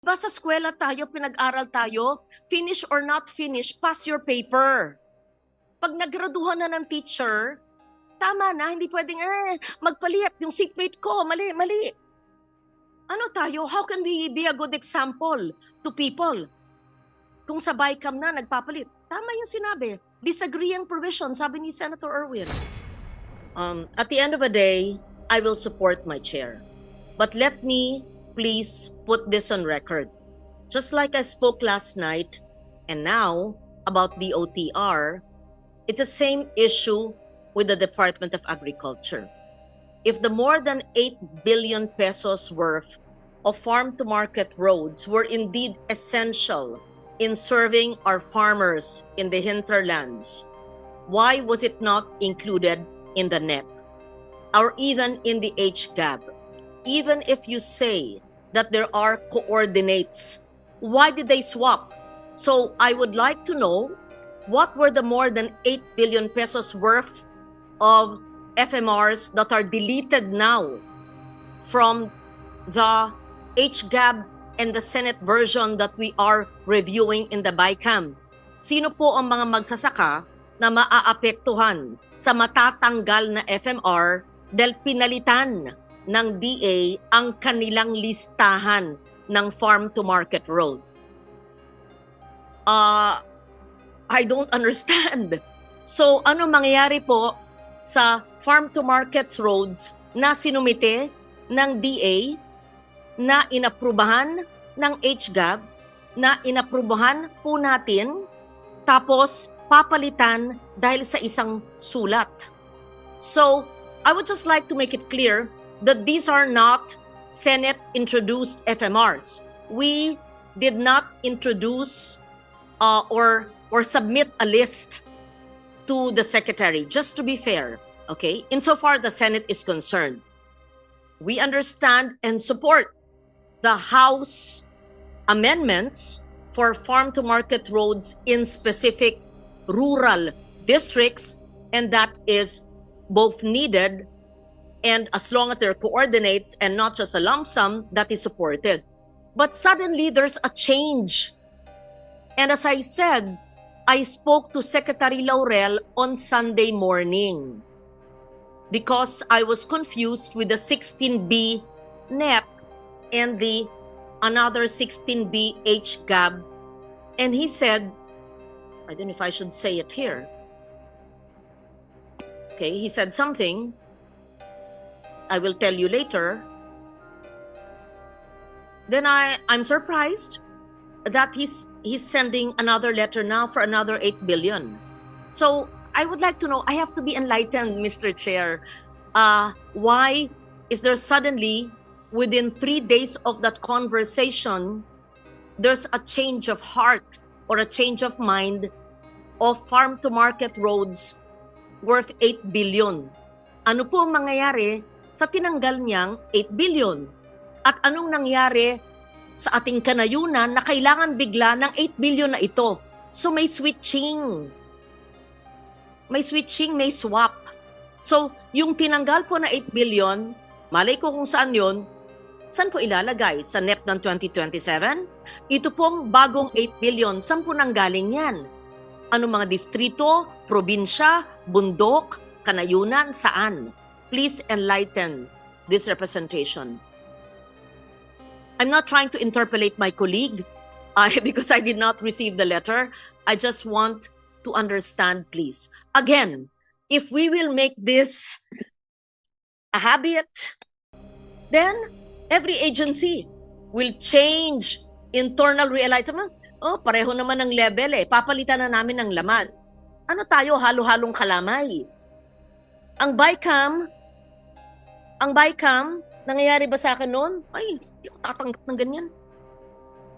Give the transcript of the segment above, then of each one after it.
Diba sa eskwela tayo, pinag-aral tayo, finish or not finish, pass your paper. Pag nagraduhan na ng teacher, tama na, hindi pwedeng, magpalit, yung seatmate ko, mali. Ano tayo? How can we be a good example to people? Kung sa BICAM na, nagpapalit. Tama yung sinabi. Disagreeing provision, sabi ni Senator Erwin. At the end of the day, I will support my chair. But let me please put this on record. Just like I spoke last night and now about the OTR, it's the same issue with the Department of Agriculture. If the more than 8 billion pesos worth of farm-to-market roads were indeed essential in serving our farmers in the hinterlands, why was it not included in the NEP or even in the HGAB? Even if you say that there are coordinates, why did they swap? So I would like to know, what were the more than 8 billion pesos worth of FMRs that are deleted now from the HGAB and the Senate version that we are reviewing in the BICAM? Sino po ang mga magsasaka na maaapektuhan sa matatanggal na FMR dahil pinalitan ng DA ang kanilang listahan ng farm-to-market road? I don't understand. So, ano mangyayari po sa farm-to-market roads na sinumite ng DA, na inaprubahan ng HGAB, na inaprubahan po natin, tapos papalitan dahil sa isang sulat? So, I would just like to make it clear that these are not Senate-introduced FMRs. We did not introduce or submit a list to the Secretary, just to be fair, okay? Insofar the Senate is concerned, we understand and support the House amendments for farm-to-market roads in specific rural districts, and that is both needed, and as long as there are coordinates and not just a lump sum, that is supported. But suddenly there's a change. And as I said, I spoke to Secretary Laurel on Sunday morning because I was confused with the 16B NEP and the another 16B HGAB. And he said, I don't know if I should say it here. Okay, he said something, I will tell you later. Then I'm surprised that he's sending another letter now for another 8 billion. So I would like to know, I have to be enlightened, Mr. Chair. Why is there suddenly, within 3 days of that conversation, there's a change of heart or a change of mind of farm-to-market roads worth 8 billion? Ano po ang mangyayari sa tinanggal niyang 8 billion? At anong nangyari sa ating kanayunan na kailangan bigla ng 8 billion na ito? So may switching. May swap. So yung tinanggal po na 8 billion, malay ko kung saan yun, saan po ilalagay? Sa NEP ng 2027? Ito pong bagong 8 billion, saan po nanggaling yan? Anong mga distrito, probinsya, bundok, kanayunan, saan? Please enlighten this representation. I'm not trying to interpolate my colleague because I did not receive the letter. I just want to understand, please. Again, if we will make this a habit, then every agency will change internal realization. Oh, pareho naman ng level eh. Papalitan na namin ng laman. Ano tayo, halo-halong kalamay? Ang BICAM, nangyayari ba sa akin noon? Ay, hindi ko tatanggap ng ganyan.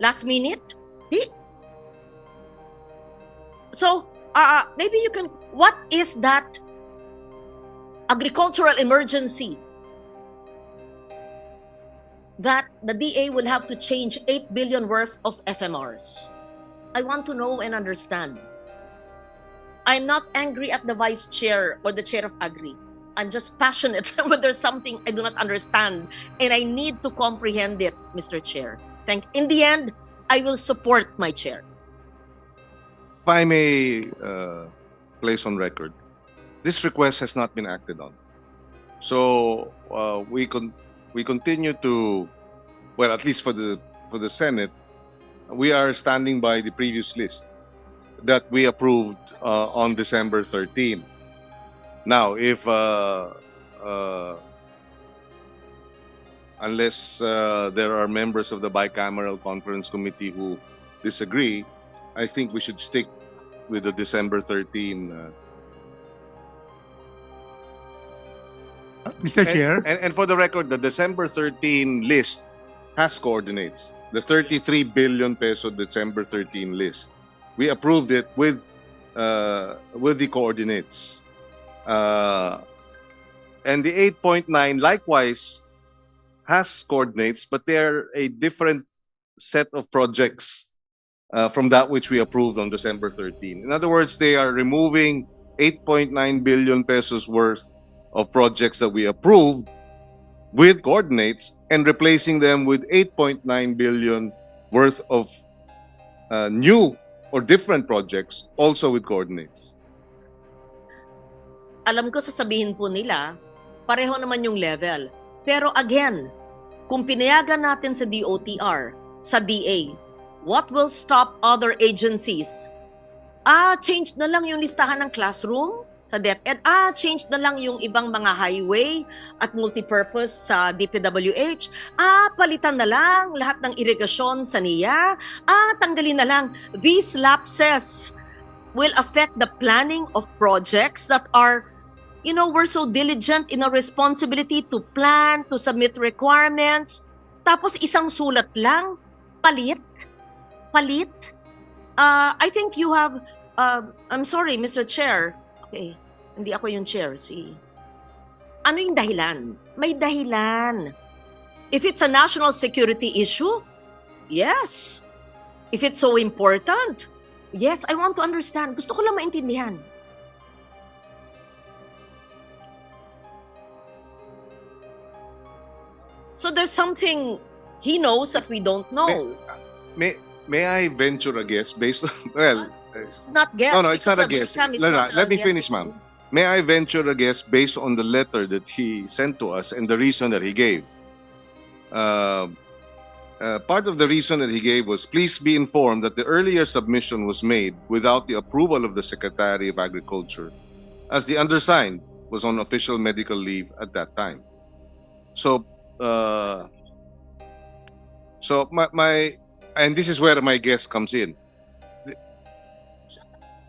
Last minute? Di. So, maybe you can, what is that agricultural emergency that the DA will have to change 8 billion worth of FMRs? I want to know and understand. I'm not angry at the vice chair or the chair of Agri. I'm just passionate when there's something I do not understand and I need to comprehend it, Mr. Chair. In the end, I will support my chair. If I may place on record, this request has not been acted on. So we continue to, well, at least for the Senate, we are standing by the previous list that we approved on December 13. Now, if unless there are members of the bicameral conference committee who disagree, I think we should stick with the December 13. Mr. Chair, And for the record, the December 13 list has coordinates. The 33 billion peso December 13 list. We approved it with the coordinates. And the 8.9 likewise has coordinates, but they're a different set of projects from that which we approved on December 13. In other words, they are removing 8.9 billion pesos worth of projects that we approved with coordinates and replacing them with 8.9 billion worth of new or different projects also with coordinates. Alam ko sasabihin po nila, pareho naman yung level. Pero again, kung pinayagan natin sa DOTR, sa DA, what will stop other agencies? Change na lang yung listahan ng classroom sa DepEd. Change na lang yung ibang mga highway at multipurpose sa DPWH. Palitan na lang lahat ng irigasyon sa NIA. Tanggalin na lang. These lapses will affect the planning of projects that are, we're so diligent in our responsibility to plan, to submit requirements. Tapos isang sulat lang, palit. I think you have, I'm sorry, Mr. Chair. Okay, hindi ako yung chair. Ano yung dahilan? May dahilan. If it's a national security issue, yes. If it's so important, yes, I want to understand. Gusto ko lang maintindihan. So there's something he knows that we don't know. May I venture a guess based on, well, Not guess. no, it's not a guess. Let me finish, ma'am. ma'am. May I venture a guess based on the letter that he sent to us and the reason that he gave? Part of the reason that he gave was, please be informed that the earlier submission was made without the approval of the Secretary of Agriculture, as the undersigned was on official medical leave at that time. So, and this is where my guess comes in.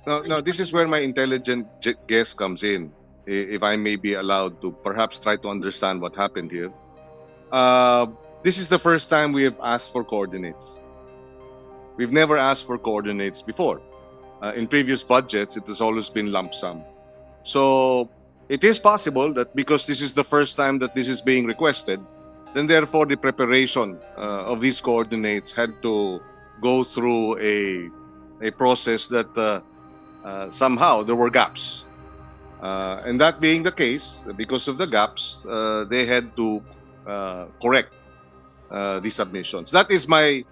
No, this is where my intelligent guess comes in, if I may be allowed to perhaps try to understand what happened here. This is the first time we have asked for coordinates. We've never asked for coordinates before. In previous budgets, it has always been lump sum. So it is possible that because this is the first time that this is being requested, then therefore the preparation of these coordinates had to go through a process that somehow there were gaps. And that being the case, because of the gaps, they had to correct the submissions. That is my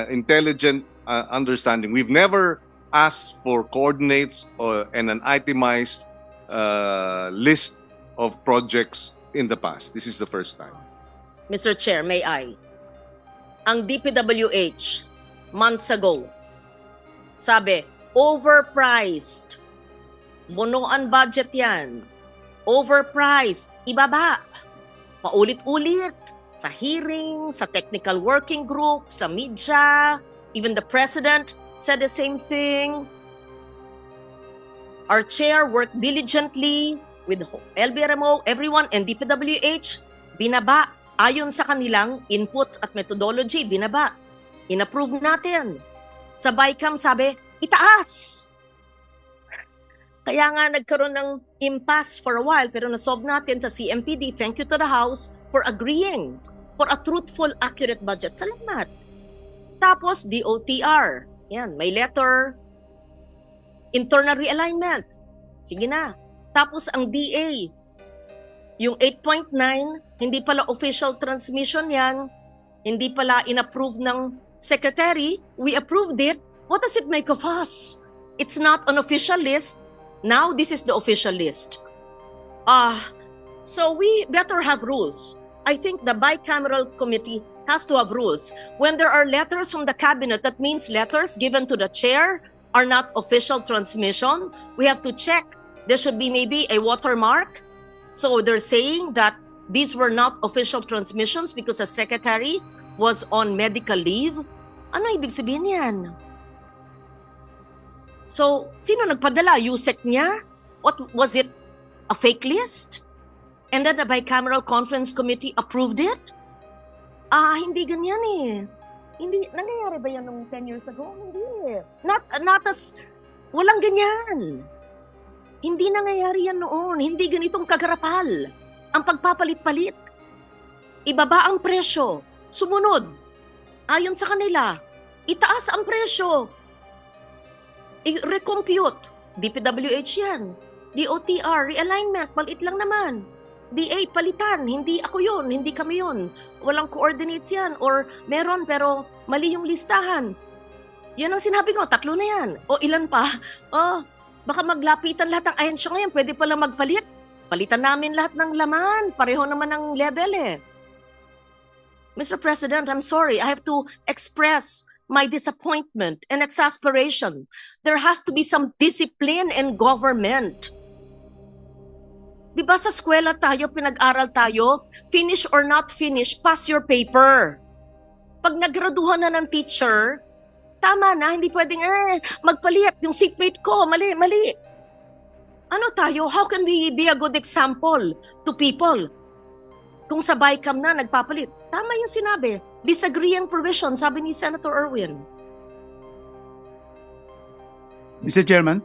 intelligent understanding. We've never asked for coordinates and an itemized list of projects in the past. This is the first time. Mr. Chair, may I? Ang DPWH, months ago, sabi, overpriced. Bunuan budget yan. Overpriced. Ibaba. Paulit-ulit. Sa hearing, sa technical working group, sa media, even the president said the same thing. Our chair worked diligently with LBRMO, everyone, and DPWH. Binaba. Ayon sa kanilang inputs at methodology, binaba. Inapprove natin. Sa BICAM sabi, itaas. Kaya nga nagkaroon ng impasse for a while, pero nasolve natin sa CMPD. Thank you to the House for agreeing for a truthful, accurate budget. Salamat. Tapos, DOTR. Yan, may letter. Internal realignment. Sige na. Tapos, ang DA. Yung 8.9, hindi pala official transmission yan. hindi pala inapprove ng secretary, we approved it, what does it make of us? It's not an official list. Now this is the official list. So we better have rules. I think the bicameral committee has to have rules. When there are letters from the cabinet, that means letters given to the chair are not official transmission. We have to check. There should be maybe a watermark. So they're saying that these were not official transmissions because the secretary was on medical leave. Ano ibig sabihin yan? So, sino nagpadala? USEC niya? What was it? A fake list? And then the bicameral conference committee approved it? Hindi ganyan eh. Hindi, nangyayari ba yan nung 10 years ago? Hindi. Not as, walang ganyan. Hindi nangyayari yan noon. Hindi ganitong kagarapal. Ang pagpapalit-palit. Ibaba ang presyo. Sumunod. Ayon sa kanila. Itaas ang presyo. I-recompute. DPWH yan. DOTR, realignment, maliit lang naman. DA, palitan, hindi ako yun, hindi kami yun. Walang coordinates yan, or meron pero mali yung listahan. Yan ang sinabi ko, 3 na yan. O ilan pa? Baka maglapitan lahat ng ahensya ngayon, pwede pala magpalit. Palitan namin lahat ng laman, pareho naman ang level eh. Mr. President, I'm sorry, I have to express my disappointment and exasperation. There has to be some discipline in government. Di ba sa eskwela tayo, pinag-aral tayo, finish or not finish, pass your paper. Pag nagraduhan na ng teacher, tama na, hindi pwedeng, magpalit, yung seatmate ko, mali. Ano tayo? How can we be a good example to people? Kung sa BICAM na, nagpapalit. Tama yung sinabi. Disagreeing provision, sabi ni Senator Erwin. Mr. Chairman,